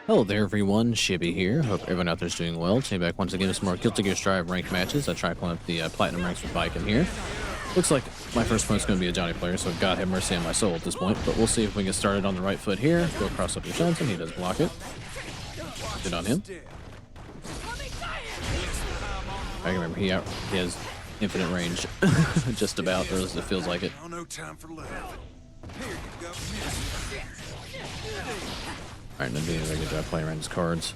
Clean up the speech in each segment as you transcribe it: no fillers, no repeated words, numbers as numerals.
Hello there everyone, Shibby here. Hope everyone out there is doing well. Today back once again with some more Guilty Gear Strive ranked matches. I try to climb up the Platinum ranks with Baiken here. Looks like my first opponent's going to be a Johnny player, so God have mercy on my soul at this point. But we'll see if we can get started on the right foot here. Go across up your Johnson, he does block it. Good on him. I can remember he has infinite range, just about, or at least it feels like it. Alright, now doing a very good job playing around his cards.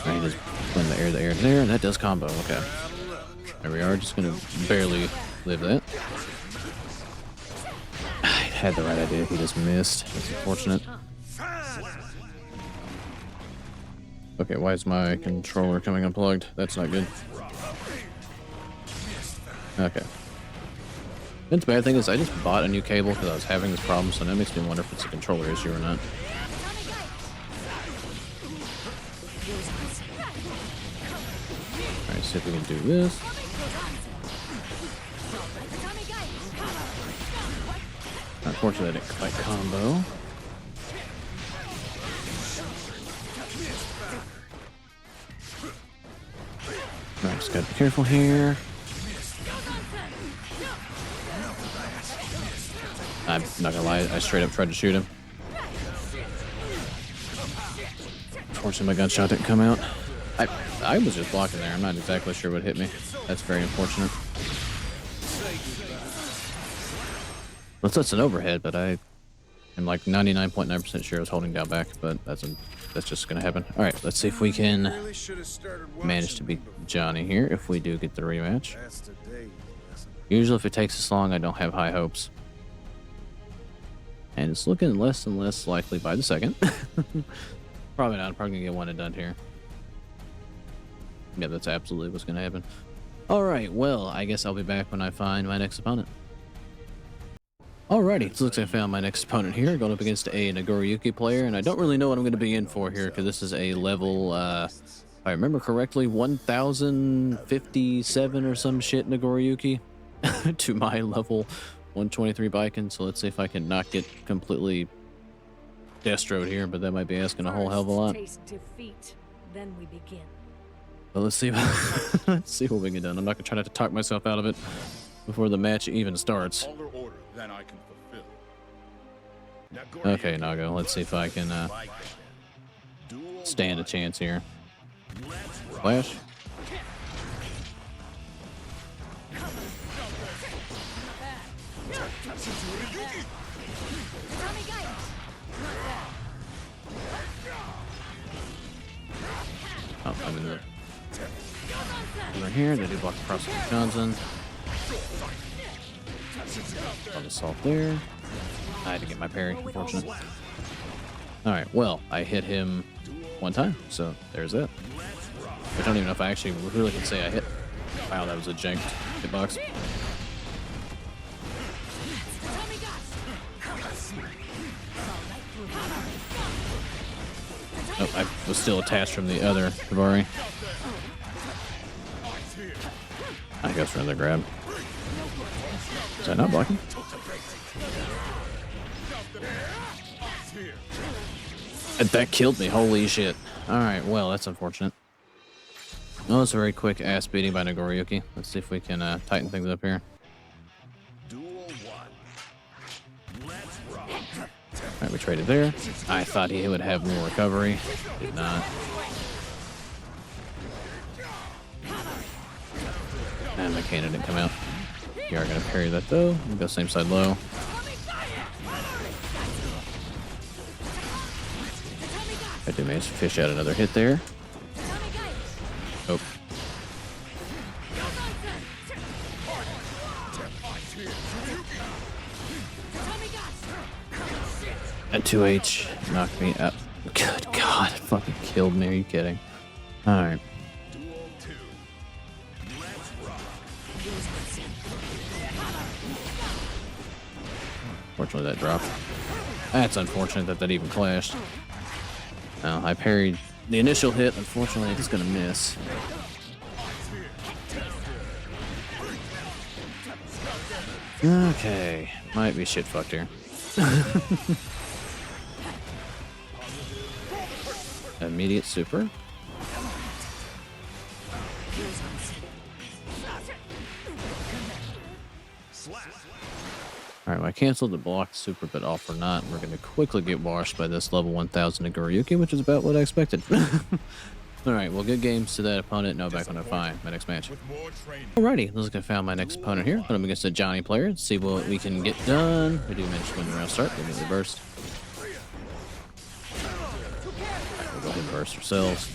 Alright, he just playing the air, and that does combo, okay. There we are, just gonna barely live that. I had the right idea, he just missed. That's unfortunate. Okay, why is my controller coming unplugged? That's not good. Okay. The bad thing is I just bought a new cable because I was having this problem, so that makes me wonder if it's a controller issue or not. Alright, see if we can do this. Unfortunately, I didn't quite combo. Alright, just gotta be careful here. I'm not gonna lie, I straight up tried to shoot him. Unfortunately, my gunshot didn't come out. I was just blocking there. I'm not exactly sure what hit me. That's very unfortunate. Well, that's an overhead, but I am like 99.9% sure I was holding down back, but that's just gonna happen. All right, let's see if we can manage to beat Johnny here if we do get the rematch. Usually, if it takes this long, I don't have high hopes. And it's looking less and less likely by the second. Probably not. I'm probably going to get one and done here. Yeah, that's absolutely what's going to happen. Alright, well, I guess I'll be back when I find my next opponent. Alrighty, so looks like I found my next opponent here, going up against a Nagoryuki player, and I don't really know what I'm going to be in for here, because this is a level, if I remember correctly, 1057 or some shit Nagoryuki to my level 123 Baiken, so let's see if I can not get completely destroyed here, but that might be asking a whole hell of a lot. Defeat, then we begin. But let's see, let's see what we can do. I'm not gonna try not to talk myself out of it before the match even starts. Order than I can fulfill. Okay, Nago, let's see if I can stand a chance here. Flash. Oh, I'm in the over here. They do block across the Johnson. I'll assault there. I had to get my parry, unfortunate. Alright, well, I hit him one time, so there's that. I don't even know if I actually really can say I hit. Wow, that was a janked hitbox. Oh, I was still attached from the other Kavari. I guess for another grab. Is that not blocking? That killed me, holy shit. Alright, well, that's unfortunate. Well, it's a very quick ass beating by Nagoryuki. Let's see if we can tighten things up here. Alright, we traded there. I thought he would have more recovery. Did not. And my cannon didn't come out. You are going to parry that though. We'll go same side low. I did manage to fish out another hit there. Oh. That 2H knocked me up. Good God, it fucking killed me. Are you kidding? Alright. Fortunately, that dropped. That's unfortunate that that even clashed. Now, I parried the initial hit. Unfortunately, it's going to miss. Okay, Might be shit fucked here. Immediate super. Alright, well, I canceled the block super, but all for naught. We're going to quickly get washed by this level 1000 Nagoryuki, which is about what I expected. Alright, well, good games to that opponent. Now back on to find my next match. Alrighty, looks like I found my next opponent here. Put him against a Johnny player. Let's see what we can get done. We do manage to win the round start. We'll get the burst. Alright, we'll go ahead and burst ourselves.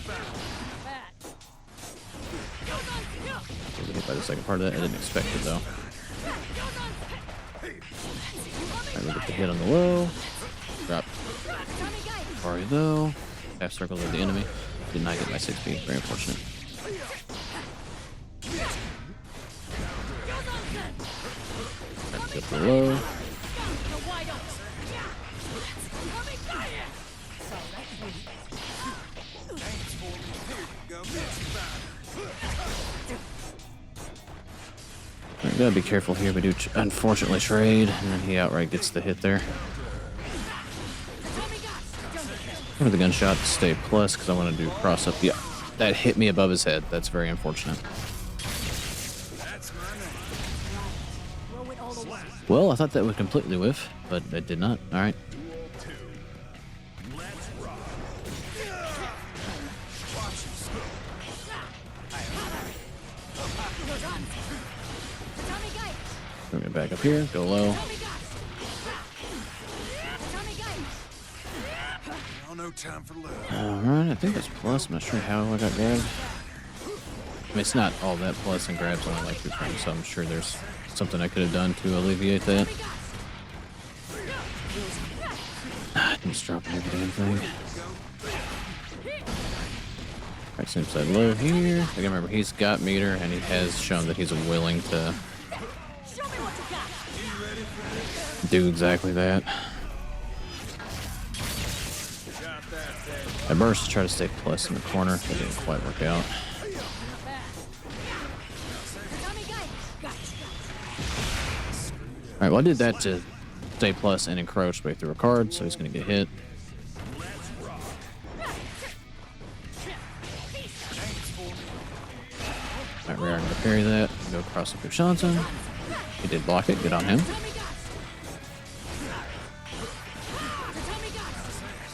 We'll get hit by the second part of that. I didn't expect it, though. Alright, we'll get the hit on the low. Drop. Parry, though. Half circle of the enemy. Did not get my 6B. Very unfortunate. Alright, go for the low. Alright, gotta be careful here. We do unfortunately trade, and then he outright gets the hit there. For the gunshot to stay plus because I want to do cross up. Yeah, that hit me above his head. That's very unfortunate. Well, I thought that would completely whiff, but it did not. All right. Bring it back up here. Go low. Alright, I think that's plus. I'm not sure how I got grabbed. I mean, it's not all that plus, and grabs only like 3 frames, so I'm sure there's something I could have done to alleviate that. I didn't just drop every damn thing. Alright, same side low here. I gotta remember, he's got meter, and he has shown that he's willing to do exactly that. I burst to try to stay plus in the corner. That didn't quite work out. Alright, well I did that to stay plus and encroach, but he threw a card, so he's going to get hit. Alright, we are going to parry that. Go across up with Johnson. He did block it. Good on him. So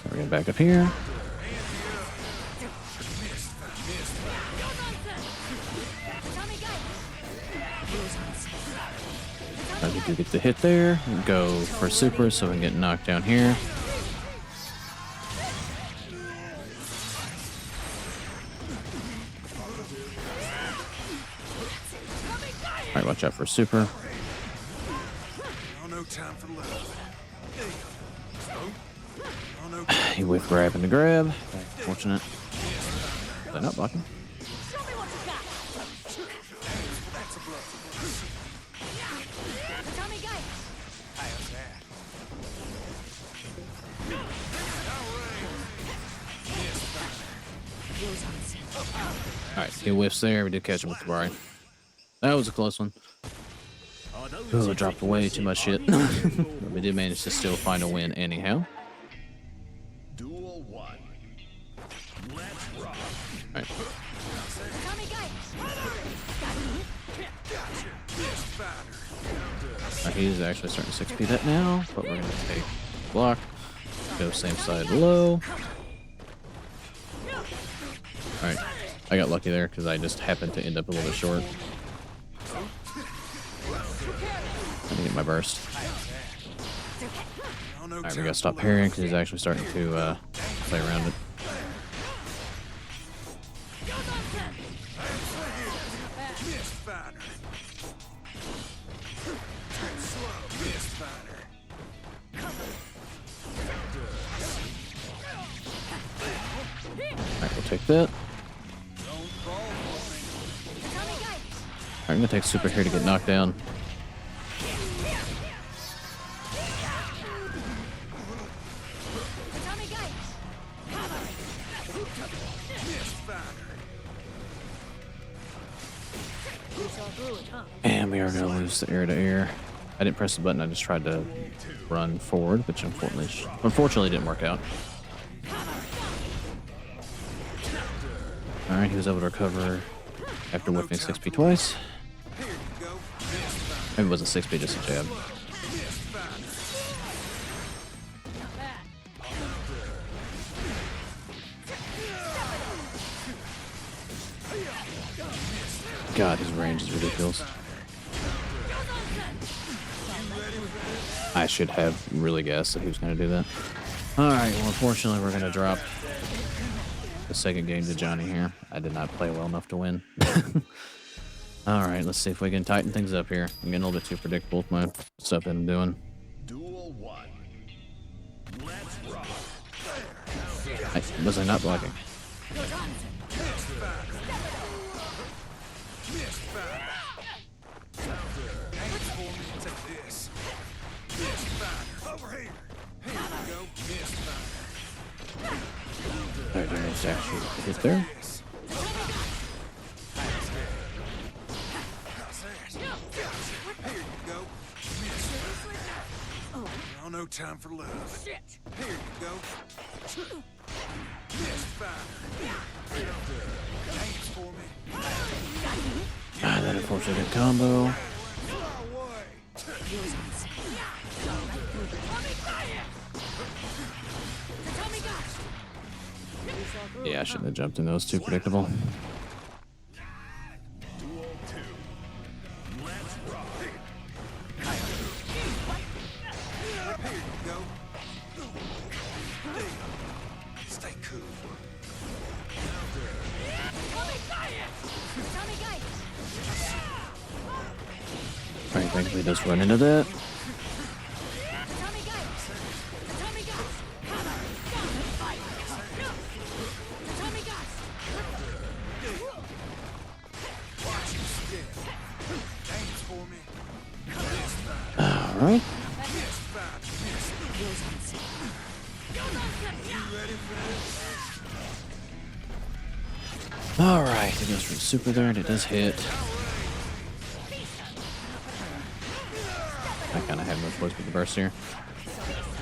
we're going to back up here. We do get the hit there. Go for super so we can get knocked down here. Alright, watch out for super. He whiff grabbing the grab. Fortunate. Did I not block him? Alright, he whiffs there. We did catch him with the parry. That was a close one. Oh, I dropped way too much shit. But we did manage to still find a win anyhow. Alright. He's actually starting to 6P that now, but we're going to take block. Go same side low. Alright, I got lucky there because I just happened to end up a little bit short. I didn't get my burst. Alright, we gotta stop parrying because he's actually starting to play around it. Alright, we'll take that. Alright, I'm gonna take super here to get knocked down. And we are gonna lose the air to air. I didn't press the button. I just tried to run forward, which unfortunately didn't work out. All right, he was able to recover after whipping 6P twice. Maybe it wasn't 6P, just a jab. God, his range is ridiculous. I should have really guessed that he was going to do that. All right, well, unfortunately, we're going to drop the second game to Johnny here. I did not play well enough to win. All right, let's see if we can tighten things up here. I'm getting a little bit too predictable with my stuff that I'm doing. Duel 1. Let's rock. Was I not blocking? Alright, let's actually hit there. Oh, no time for love. Here you go. Ah, that unfortunate combo. Yeah, I shouldn't have jumped in those. Too predictable. Duel 2. Let's rock. Here you go. Stay cool. Alright, thankfully does run into that. Alright. Alright, it goes for the super there and it does hit. I kind of have no choice but to burst here.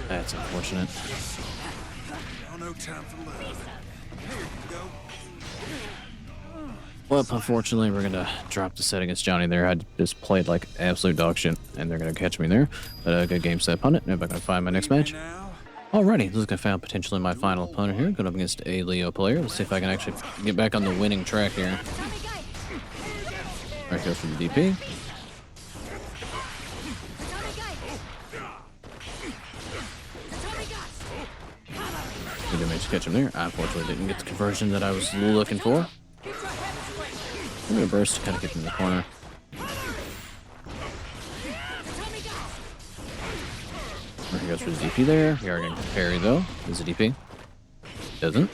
That's unfortunate. No time for love. Here you go. Well, unfortunately, we're going to drop the set against Johnny there. I just played like absolute dog shit, and they're going to catch me there. But a good game set opponent. Now I'm going to find my next match. Alrighty, this is going to find potentially my final opponent here. Going up against a Leo player. Let's see if I can actually get back on the winning track here. Alright, goes for the DP. We did manage to catch him there. I unfortunately didn't get the conversion that I was looking for. I'm going to burst to kind of get him in the corner. There he goes for the DP there. We are going to parry though. Is it DP? Doesn't.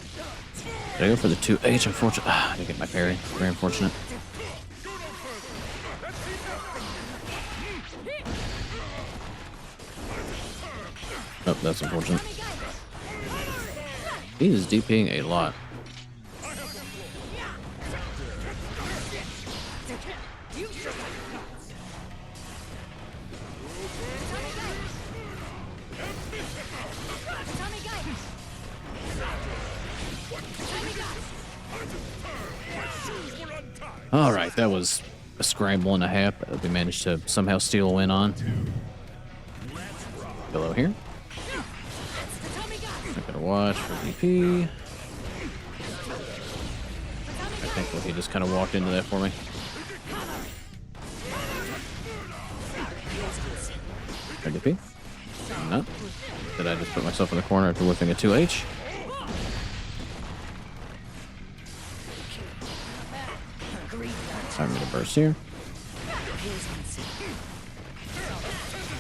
Did I go for the 2H? Unfortunately. I didn't get my parry. Very unfortunate. Oh, that's unfortunate. He is DPing a lot. All right, that was a scramble and a half that we managed to somehow steal a win on. Below here. Not gonna watch for DP. I think well, he just kind of walked into that for me. DP. No. Did I just put myself in the corner after whipping a 2H? I'm gonna burst here.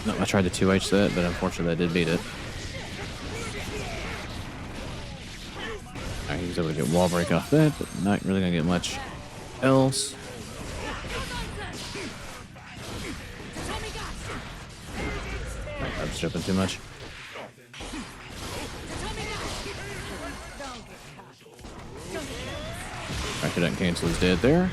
No, I tried to 2H that, but unfortunately I did beat it. Alright, he was able to get wall break off that, but not really gonna get much else. I was jumping too much. Alright, he doesn't cancel, he's dead there.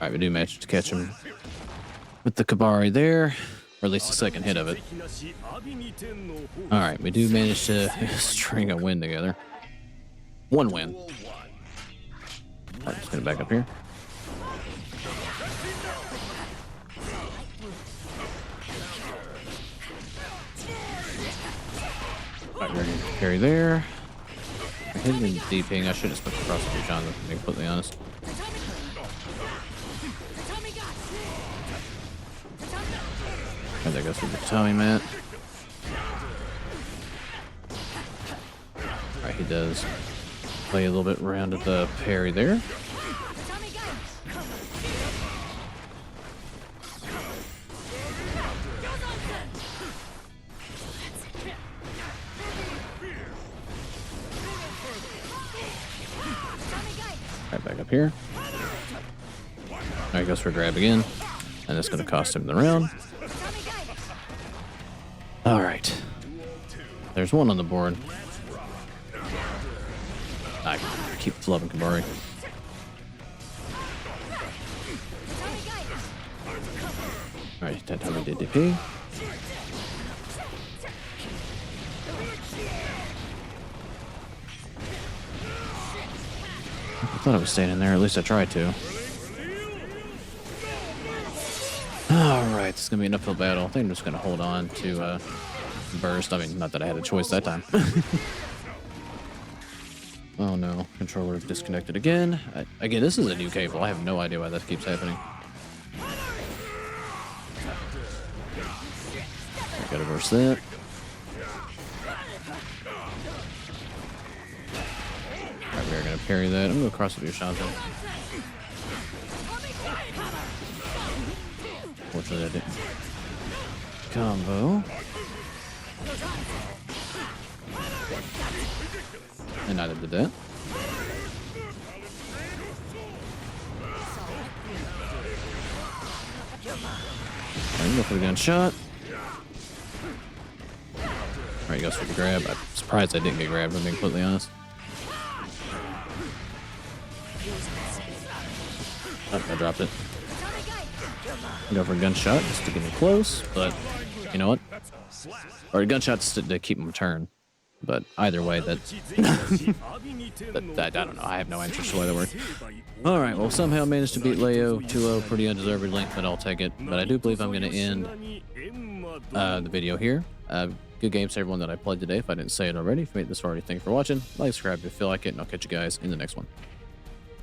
Alright, we do manage to catch him with the Kabari there, or at least the second hit of it. Alright, we do manage to string a win together. One win. Alright, just gonna back up here. Alright, we're gonna carry there. Hitting the DPing, I should have split across the John, to be completely honest. And there goes for the Tommy mat. Alright, he does play a little bit around at the parry there. Right back up here. Alright, goes for a grab again. And that's going to cost him the round. Alright. There's one on the board. I keep flubbing Kabari. Alright, that time we did DP. I thought I was staying in there, at least I tried to. Alright, this is going to be an uphill battle. I think I'm just going to hold on to burst. I mean, not that I had a choice that time. Oh no, controller disconnected again. Again, this is a new cable. I have no idea why that keeps happening. I gotta reverse that. Alright, we're gonna parry that. I'm gonna cross with your Shanta. Fortunately, I didn't. Combo. And neither did that. Alright, go for the gunshot. Alright, he goes for the grab. I'm surprised I didn't get grabbed, if I'm being completely honest. Oh, I dropped it. Go for a gunshot just to get him close, but you know what? Or a gunshot to keep him turn. But either way, that, I don't know. I have no interest in the way that works. All right, well, somehow managed to beat Leo 2-0. Pretty undeservedly, but I'll take it. But I do believe I'm going to end the video here. Good games to everyone that I played today. If I didn't say it already, if you made it this far, thanks for watching. Like, subscribe if you feel like it, and I'll catch you guys in the next one.